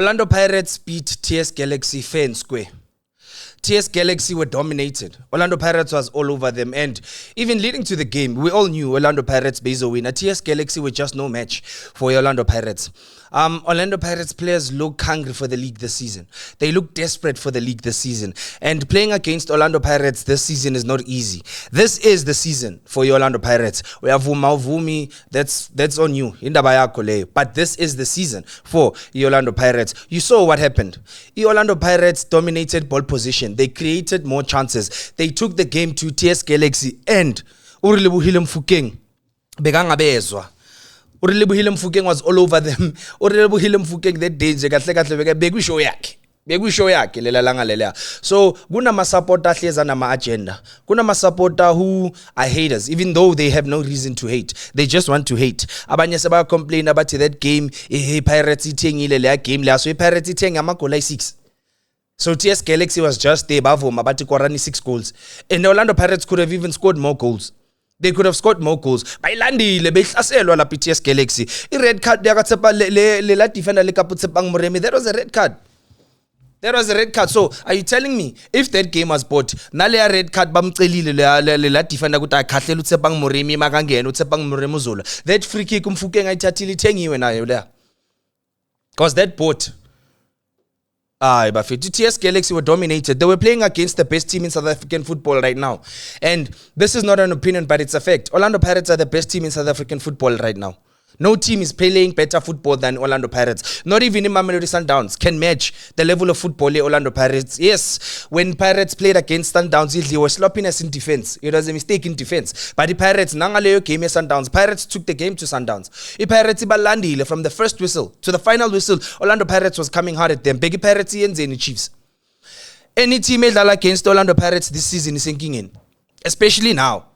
Orlando Pirates beat TS Galaxy fair and square. TS Galaxy were dominated. Orlando Pirates was all over them, and even leading to the game, we all knew Orlando Pirates base a winner. TS Galaxy were just no match for Orlando Pirates. Orlando Pirates players look hungry for the league this season. They look desperate for the league this season. And playing against Orlando Pirates this season is not easy. This is the season for your Orlando Pirates. We have Vumi, that's on you. But this is the season for the Orlando Pirates. You saw what happened. The Orlando Pirates dominated ball position. They created more chances. They took the game to TS Galaxy, and Urilebuhile Mfukeng bekangabezwa. Urilebuhile Mfukeng was all over them. Urilebuhile Mfukeng that day kahle bekusho yakhe lela langa lela. So kuna ma supporter hleza na ma agenda. Kuna ma supporter who are haters, even though they have no reason to hate. They just want to hate. Abanye seba complain about that game. Pirates ithengile le game la, so Pirates ithenga amagoal ay6. So TS Galaxy was just there bavuma bathi korani 6 goals. And the Orlando Pirates could have even scored more goals. They could have scored more goals. Bayilandile behlaselwa la TS Galaxy. I red card yakatsepa le la defender le kaputsepang Moremi. That was a red card. That was a red card. So are you telling me if that game was bought, nale a red card bamcelile la defender kuthi akhahlele utsepang Moremi makangena utsepang Moremi uzola. That free kick umfukeng ayithathile ithengiwe nayo la. Because that bought but TS Galaxy were dominated. They were playing against the best team in South African football right now. And this is not an opinion, but it's a fact. Orlando Pirates are the best team in South African football right now. No team is playing better football than Orlando Pirates. Not even in Mamelodi Sundowns can match the level of football Orlando Pirates. Yes, when Pirates played against Sundowns, they were sloppiness in defense. It was a mistake in defense. But the Pirates, nangaleyo game Sundowns, Pirates took the game to Sundowns. The Pirates ibalandile from the first whistle to the final whistle. Orlando Pirates was coming hard at them. Begi Pirates yenzeni Chiefs. Any team edlala against Orlando Pirates this season is sinking in, especially now.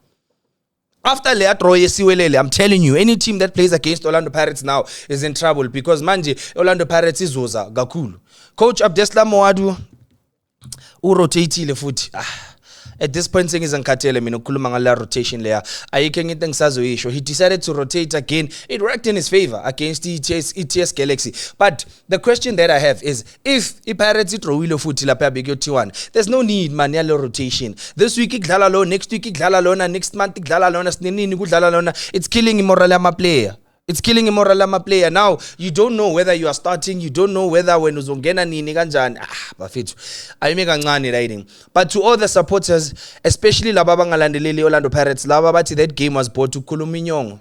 After Leat Roy Siwelele, I'm telling you, any team that plays against Orlando Pirates now is in trouble, because manje Orlando Pirates is Zoza Gakulu. Coach Abdeslam Moadu urotate futhi. At this point sengizangikhathele mina ukukhuluma ngala rotation leya. Ayikho into engisazoyisho. He decided to rotate again. It worked in his favor against TS Galaxy. But the question that I have is, if iPirates idrawile futhi lapha bekuyo T1, there's no need man yalo rotation. This week ikudlala lo, next week ikudlala lona, next month ikudlala lona, sinini kudlala lona. It's killing immoral ama player. It's killing immoral ama player. Now, you don't know whether you are starting, you don't know whether when uzongena nini kanjani. Bafethu. Ayime kancane riding. But to all the supporters, especially laba bangalandeleli Orlando Pirates, laba bathi that game was bought to khuluma inyongo.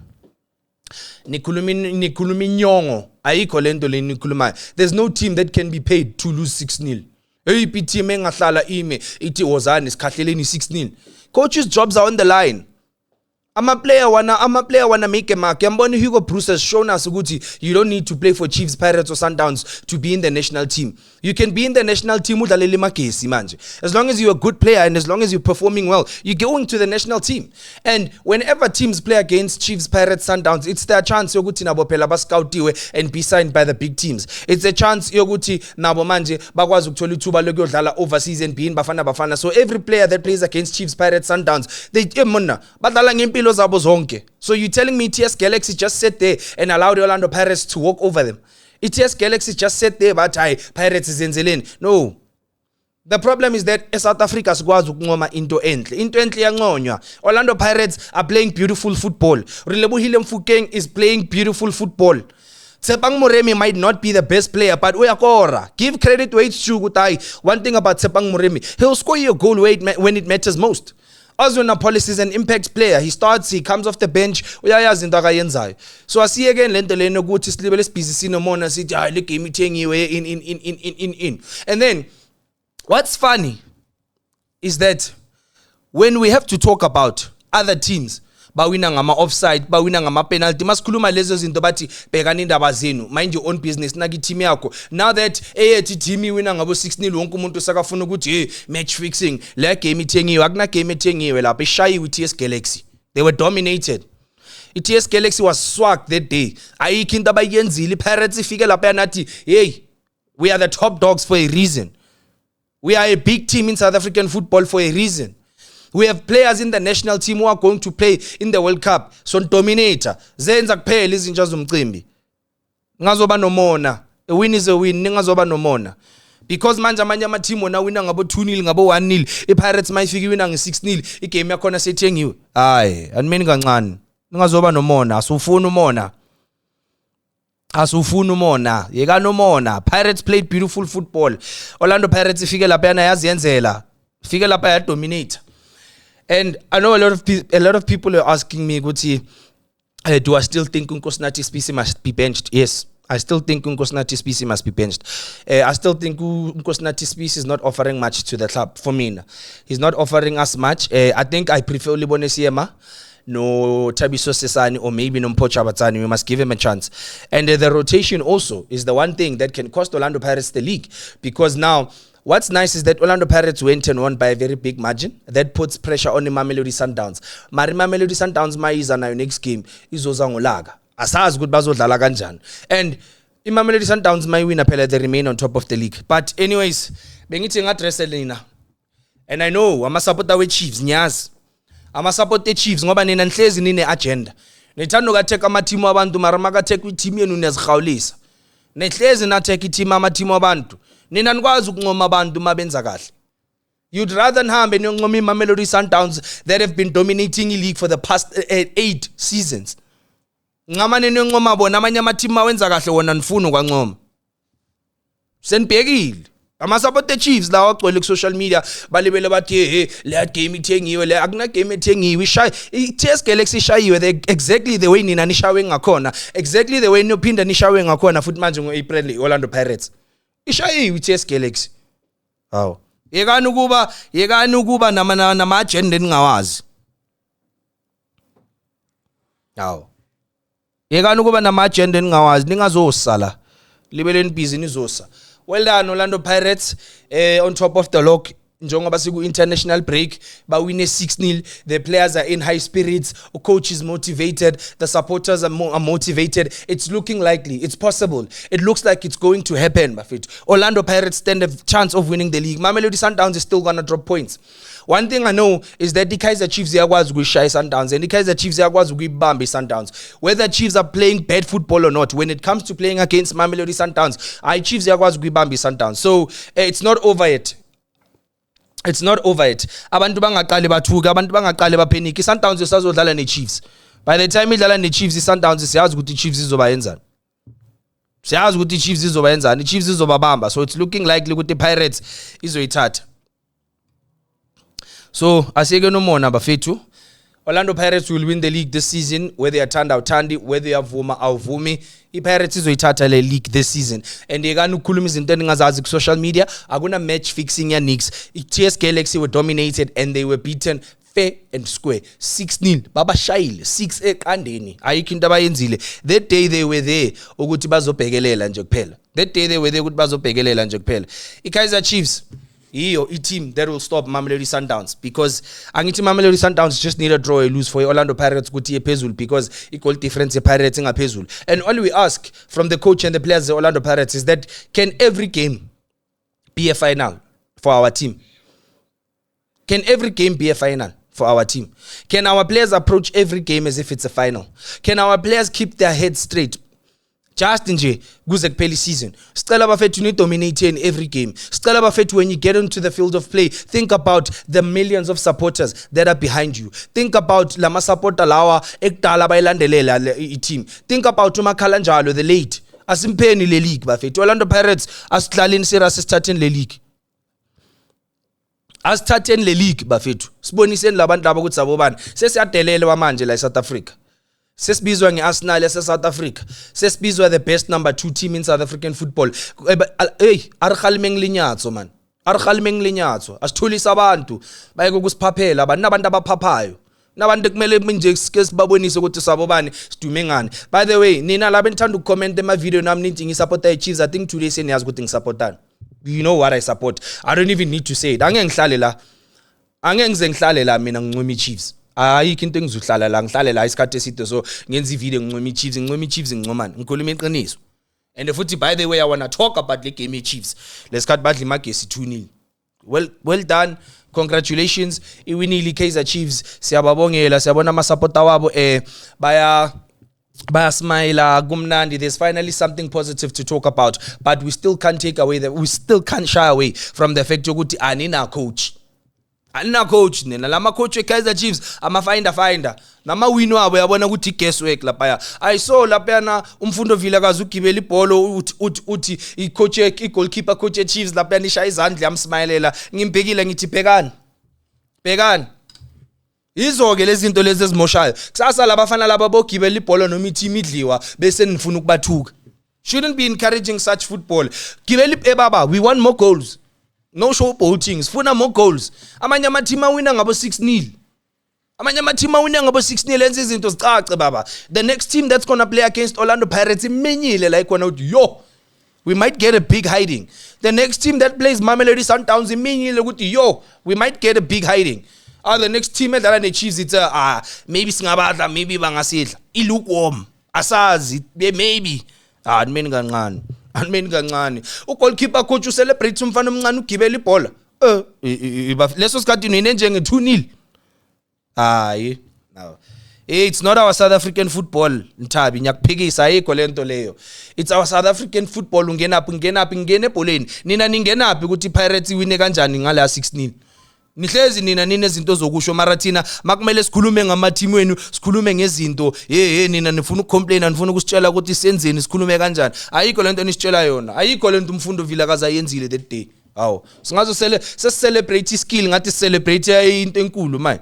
Nikhuluma inyongo. Ayikho lento le nikhulumayo. There's no team that can be paid to lose 6-0. Hey, team engahlala ime ithi wozani sikhahleleni 6-0. Coaches' jobs are on the line. I'm a player wanna make a mark. Yamboni Hugo Bruce has shown us ukuthi you don't need to play for Chiefs, Pirates or Sundowns to be in the national team. You can be in the national team udlalele magesi manje. As long as you're a good player and as long as you're performing well, you're going to the national team. And whenever teams play against Chiefs, Pirates, Sundowns, it's their chance yokuthi nabo phela bascoutiwe and be signed by the big teams. It's a chance yokuthi nabo manje bakwazi ukuthola ithuba lokuyodlala overseas and be in Bafana. So every player that plays against Chiefs, Pirates, Sundowns, they badlala ngempilo zabo zonke. So you telling me TS Galaxy just sat there and allowed Orlando Pirates to walk over them? TS Galaxy just sat there but Pirates is enzeleni. No. The problem is that South Africa sikwazi ukunqoma into enhle yanconywa. Orlando Pirates are playing beautiful football. Urilebuhile Mfukeng is playing beautiful football. Tsepang Moremi might not be the best player, but uyakora. Give credit where it's due. One thing about Tsepang Moremi, he'll score you a goal when it matters most. Ozwena Policy is an impact player. He starts, he comes off the bench. Uyayazi into akayenzayo. So I see again lento leno ukuthi silibele sibhizi sinomona sithi le game ithengiwe in. And then what's funny is that when we have to talk about other teams, bawina ngama offside, bawina ngama penalty, masikhuluma lezo zinto bathi bhekana indaba zenu, mind your own business, naki team yakho. Now that eyethi team wina ngabo 6-0 wonke umuntu sakafuna ukuthi match fixing, le game ithengiwe, akuna game ithengiwe lapha ishayiwe TS Galaxy. They were dominated. TS Galaxy was swag that day. Ayikho into abayenzile. Pirates ifike lapha nathi, hey, we are the top dogs for a reason. We are a big team in South African football for a reason. We have players in the national team who are going to play in the World Cup. So dominator. Zenza kuphela izinja zomcimbi. Ngazoba nomona A win is a win. Ningazoba nomona. Because manje amanye ama team wona wina ngabo 2-0 ngabo 1-0 iPirates mayifika wina nge6-0 igame yakhona sethengiwe hayi animeni kancane ningazoba nomona asufuna umona yekana umona Pirates played beautiful football Orlando Pirates ifike lapha yana yaziyenzela ifike lapha ya dominate and I know a lot of people are asking me ukuthi do I still think Nkosinathi Sibisi must be benched? Yes, I still think Nkosinathi Sibisi must be benched. I still think Nkosinathi Sibisi is not offering much to the club for me. He's not offering us much. I think I prefer Ulibone Siema, no Thabiso Sesane, or maybe no Mpho Tshabatsane. We must give him a chance. And the rotation also is the one thing that can cost Orlando Pirates the league, because now what's nice is that Orlando Pirates went and won by a very big margin. That puts pressure on the Mamelodi Sundowns. Mari Mamelodi Sundowns maiza na next game izoza ngolaga. Asazi ukuthi bazodlala kanjani. And iMamelodi Sundowns may win phela, they remain on top of the league. But anyways, bengithi ngadress nina. And I know ama supporter we Chiefs nyazi. Ama supporter Chiefs ngoba nina nihlezi nine agenda. Nithanda ukateka ama team wabantu mara makateka i-team yenu niyazihawulisa. Nehlezi natheka i-team ama team wabantu. Nina nikwazi ukuncoma abantu mabenza kahle. You'd rather nihambe niyoncoma iMamelodi Sundowns that have been dominating the league for the past 8 seasons. Ngamane niyoncoma bona amanye ama team awenza kahle wona nifuna ukwancoma. Senibhekile. Ama supporter Chiefs lawa agcwele ku social media balibele bathi hey le game ithengiwe le akuna game ethengiwe iTS Galaxy ishayiwe exactly the way nina nishawe ngakhona, exactly the way niyophinda nishawe ngakhona futhi manje ngoApril Orlando Pirates ishayiwe iTS Galaxy. Hawo yekani ukuba nama agenda ningawazi. Hawo yekani ukuba nama agenda ningawazi, ningazosala libeleni busy nizosa. Well done Orlando Pirates, on top of the log njengoba siku international break ba win 6-0. The players are in high spirits, the coach is motivated, the supporters are motivated. It's looking likely, it's possible, it looks like it's going to happen. Orlando Pirates stand a chance of winning the league. Mamelodi Sundowns is still gonna drop points. One thing I know is that the Kaizer Chiefs ziyakwazi ukuyishaya Sundowns, and the Kaizer Chiefs ziyakwazi ukuyibamba Sundowns. Whether Chiefs are playing bad football or not, when it comes to playing against Mamelodi Sundowns, Chiefs ziyakwazi ukuyibamba Sundowns. So it's not over yet. It's not over yet. Abantu bangaqali bathuka, abantu bangaqali bapanic. Sundowns isazodlala neChiefs. By the time idlala neChiefs, Sundowns siyazi ukuthi iChiefs izoba yenzani. Siyazi ukuthi iChiefs izoba yenzani. iChiefs izobabamba. So it's looking likely ukuthi iPirates izoyithatha. So asiyeke nomona bafethu. Orlando Pirates will win the league this season, whether yathanda awuthandi, whether yavuma awuvumi. iPirates izoyithatha le league this season. And yekani ukukhuluma izinto eningazazi ku social media, akuna match fixing ya nix. iTS Galaxy were dominated and they were beaten fair and square. 6-0 babashayile 6 eqandeni, ayikho into abayenzile. That day they were there ukuthi bazobhekelela nje kuphela. That day they were there ukuthi bazobhekelela nje kuphela. iKaizer Chiefs iyo team that will stop Mamelodi Sundowns, because angithi Mamelodi Sundowns just need a draw or lose for Orlando Pirates ukuthi iphezulu, because equal difference Pirates ngaphezulu. And all we ask from the coach and the players of Orlando Pirates is that can every game be a final for our team? Can every game be a final for our team? Can our players approach every game as if it's a final? Can our players keep their heads straight? Just nje kuze kuphela season. Sicela bafethu ni dominate in every game. Sicela bafethu when you get into the field of play, think about the millions of supporters that are behind you. Think about lama supporter lawa ekudala bayilandelela i-team. Think about uMakhala Njalo the late. Asimpeni le league bafethu. Orlando Pirates asihlaleni serious sithatheni le league. Asithatheni le league bafethu. Siboniseni labantu laba ukuthi sabobani. Sesiyadelele wamanje la eSouth Africa. Sesibizwa ngeArsenal yaseSouth Africa. Sesibizwa the best number 2 team in South African football. Hey, arikhalimeng linyatso man. Arikhalimeng linyatso. Asithulisa abantu bayeke ukusiphaphela, abantu abaphaphayo. Nabantu kumele nje sike sibabonise ukuthi sabobani sidume ngani. By the way, nina laba enithanda ukucomment ema video nami nithi ngisupporta iChiefs, I think today seniyazi ukuthi ngisupportani. You know what I support. I don't even need to say it. Angeke ngihlale la. Angeke ngize ngihlale la mina ngincoma iChiefs. Ayikho into engizohlala la ngihlale la isikhathi eside so ngenza ivideo ngincoma iChiefs ngincomani ngikhuluma iqiniso. And futhi by the way I want to talk about the game iChiefs. Lesikhathi badla imagesi 2-0. Well done. Congratulations. Iwinile iKaizer Chiefs. Siyababongela, siyabona ama supporter wabo baya bayasmile kumnandi. There's finally something positive to talk about, but we still can't shy away from the fact yokuthi anina coach nina lama coach eKaizer Chiefs finder nama win wabo yabona ukuthi guesswork lapha. I saw lapha na umfundo Vilakazi ugibela ibhola uthi icoach igoalkeeper coach eChiefs lapha nisha izandla yamsmilela. Ngimbhekile ngithi bhekani izo-ke lezi zinto lezi ezimoshayo. Kusasa labafana laba bogibela ibhola noma i-team idliwa bese nifuna ukubathuka. Shouldn't be encouraging such football. Gibela baba, we want more goals. No showboating, sifuna more goals. Amanye ama-team awina ngabo 6-0. Amanye ama-team awina ngabo 6-0 lenze izinto zicace baba. The next team that's going to play against Orlando Pirates imenyile la ikona uthi yo, we might get a big hiding. The next team that plays Mamelodi Sundowns imenyile ukuthi yo, we might get a big hiding. The next team edlala neChiefs it's maybe singabadla, maybe bangasidla. Ilukewarm. Asazi maybe. Animeni kancane. Ugoalkeeper coach ucelebrate umfana omncane ugibela ibhola. Leso sikhathi nine njenge 2-0. Hayi. No. It's not our South African football, Nthabi, ngiyakuphikisa ayikho lento leyo. It's our South African football. Ngene ebholeni. Nina ningenaphi ukuthi Pirates iwine kanjani ngala 6-0. Nihlezi nina izinto zokusho marathina makumele sikhulume ngama team wenu, sikhulume ngezinto nina nifuna ukucomplain, nifuna ukusitshela ukuthi senzeni, sikhulume kanjani. Ayikho lento nisitshela yona. Ayikho lento umfundo Vilakazi ayenzile that day. Hawo singazo sesicelebrate iskill ngathi celebrate into enkulu manje.